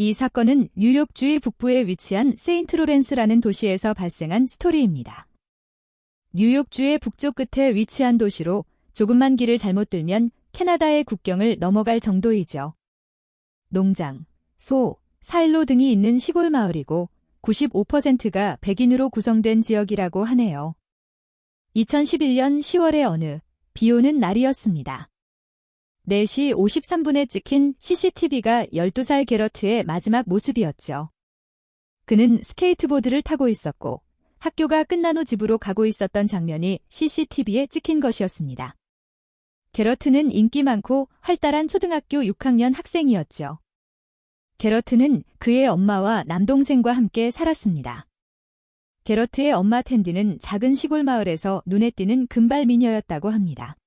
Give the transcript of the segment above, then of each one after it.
이 사건은 뉴욕주의 북부에 위치한 세인트로렌스라는 도시에서 발생한 스토리입니다. 뉴욕주의 북쪽 끝에 위치한 도시로 조금만 길을 잘못 들면 캐나다의 국경을 넘어갈 정도이죠. 농장, 소, 사일로 등이 있는 시골 마을이고 95%가 백인으로 구성된 지역이라고 하네요. 2011년 10월의 어느 비 오는 날이었습니다. 4시 53분에 찍힌 CCTV가 12살 게러트의 마지막 모습이었죠. 그는 스케이트보드를 타고 있었고 학교가 끝난 후 집으로 가고 있었던 장면이 CCTV에 찍힌 것이었습니다. 게러트는 인기 많고 활달한 초등학교 6학년 학생이었죠. 게러트는 그의 엄마와 남동생과 함께 살았습니다. 게러트의 엄마 텐디는 작은 시골 마을에서 눈에 띄는 금발 미녀였다고 합니다.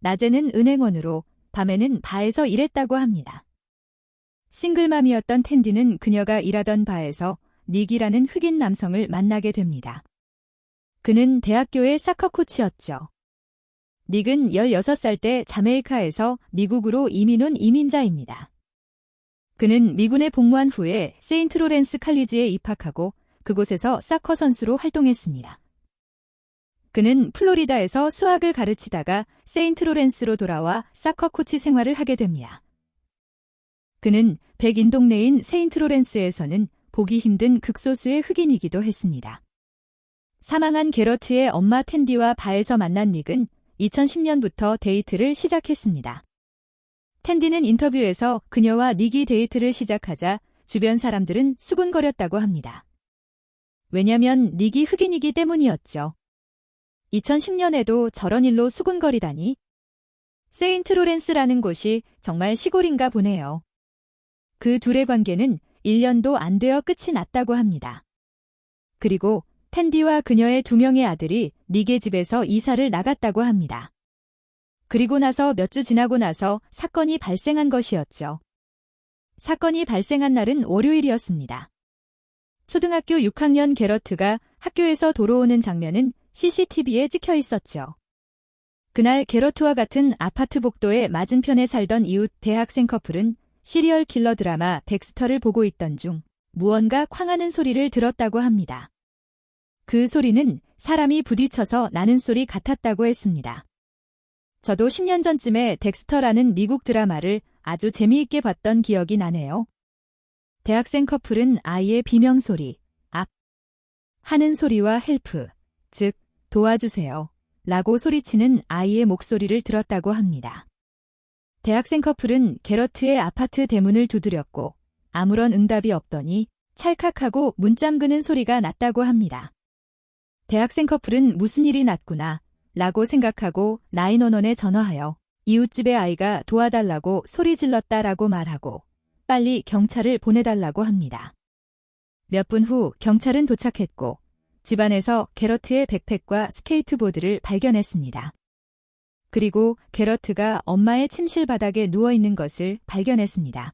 낮에는 은행원으로, 밤에는 바에서 일했다고 합니다. 싱글맘이었던 텐디는 그녀가 일하던 바에서 닉이라는 흑인 남성을 만나게 됩니다. 그는 대학교의 사커 코치였죠. 닉은 16살 때 자메이카에서 미국으로 이민 온 이민자입니다. 그는 미군에 복무한 후에 세인트로렌스 칼리지에 입학하고 그곳에서 사커 선수로 활동했습니다. 그는 플로리다에서 수학을 가르치다가 세인트로렌스로 돌아와 사커 코치 생활을 하게 됩니다. 그는 백인 동네인 세인트로렌스에서는 보기 힘든 극소수의 흑인이기도 했습니다. 사망한 게러트의 엄마 텐디와 바에서 만난 닉은 2010년부터 데이트를 시작했습니다. 텐디는 인터뷰에서 그녀와 닉이 데이트를 시작하자 주변 사람들은 수군거렸다고 합니다. 왜냐면 닉이 흑인이기 때문이었죠. 2010년에도 저런 일로 수군거리다니. 세인트로렌스라는 곳이 정말 시골인가 보네요. 그 둘의 관계는 1년도 안 되어 끝이 났다고 합니다. 그리고 텐디와 그녀의 2명의 아들이 닉의 집에서 이사를 나갔다고 합니다. 그리고 나서 몇 주 지나고 나서 사건이 발생한 것이었죠. 사건이 발생한 날은 월요일이었습니다. 초등학교 6학년 게러트가 학교에서 돌아오는 장면은 CCTV에 찍혀 있었죠. 그날 게러트와 같은 아파트 복도의 맞은편에 살던 이웃 대학생 커플은 시리얼 킬러 드라마 덱스터를 보고 있던 중 무언가 쾅하는 소리를 들었다고 합니다. 그 소리는 사람이 부딪혀서 나는 소리 같았다고 했습니다. 저도 10년 전쯤에 덱스터라는 미국 드라마를 아주 재미있게 봤던 기억이 나네요. 대학생 커플은 아이의 비명소리, 악 하는 소리와 헬프, 즉 도와주세요 라고 소리치는 아이의 목소리를 들었다고 합니다. 대학생 커플은 게러트의 아파트 대문을 두드렸고 아무런 응답이 없더니 찰칵하고 문 잠그는 소리가 났다고 합니다. 대학생 커플은 무슨 일이 났구나 라고 생각하고 911에 전화하여 이웃집의 아이가 도와달라고 소리 질렀다라고 말하고 빨리 경찰을 보내달라고 합니다. 몇 분 후 경찰은 도착했고 집안에서 게러트의 백팩과 스케이트보드를 발견했습니다. 그리고 게러트가 엄마의 침실 바닥에 누워있는 것을 발견했습니다.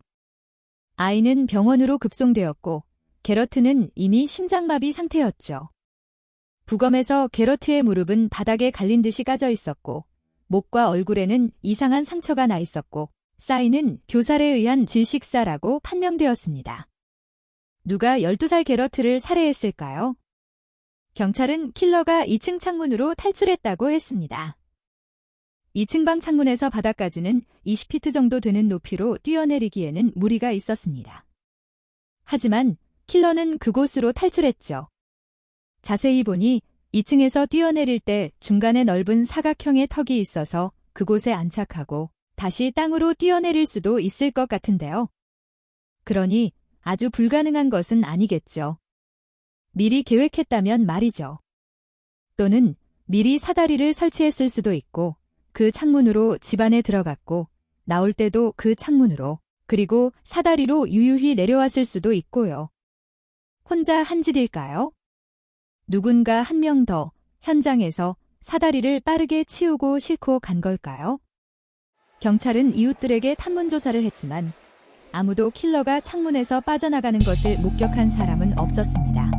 아이는 병원으로 급송되었고 게러트는 이미 심장마비 상태였죠. 부검에서 게러트의 무릎은 바닥에 갈린 듯이 까져 있었고 목과 얼굴에는 이상한 상처가 나 있었고 사인은 교살에 의한 질식사라고 판명되었습니다. 누가 12살 게러트를 살해했을까요? 경찰은 킬러가 2층 창문으로 탈출했다고 했습니다. 2층 방 창문에서 바닥까지는 20피트 정도 되는 높이로 뛰어내리기에는 무리가 있었습니다. 하지만 킬러는 그곳으로 탈출했죠. 자세히 보니 2층에서 뛰어내릴 때 중간에 넓은 사각형의 턱이 있어서 그곳에 안착하고 다시 땅으로 뛰어내릴 수도 있을 것 같은데요. 그러니 아주 불가능한 것은 아니겠죠. 미리 계획했다면 말이죠. 또는 미리 사다리를 설치했을 수도 있고 그 창문으로 집 안에 들어갔고 나올 때도 그 창문으로 그리고 사다리로 유유히 내려왔을 수도 있고요. 혼자 한 짓일까요? 누군가 한 명 더 현장에서 사다리를 빠르게 치우고 싣고 간 걸까요? 경찰은 이웃들에게 탐문 조사를 했지만 아무도 킬러가 창문에서 빠져나가는 것을 목격한 사람은 없었습니다.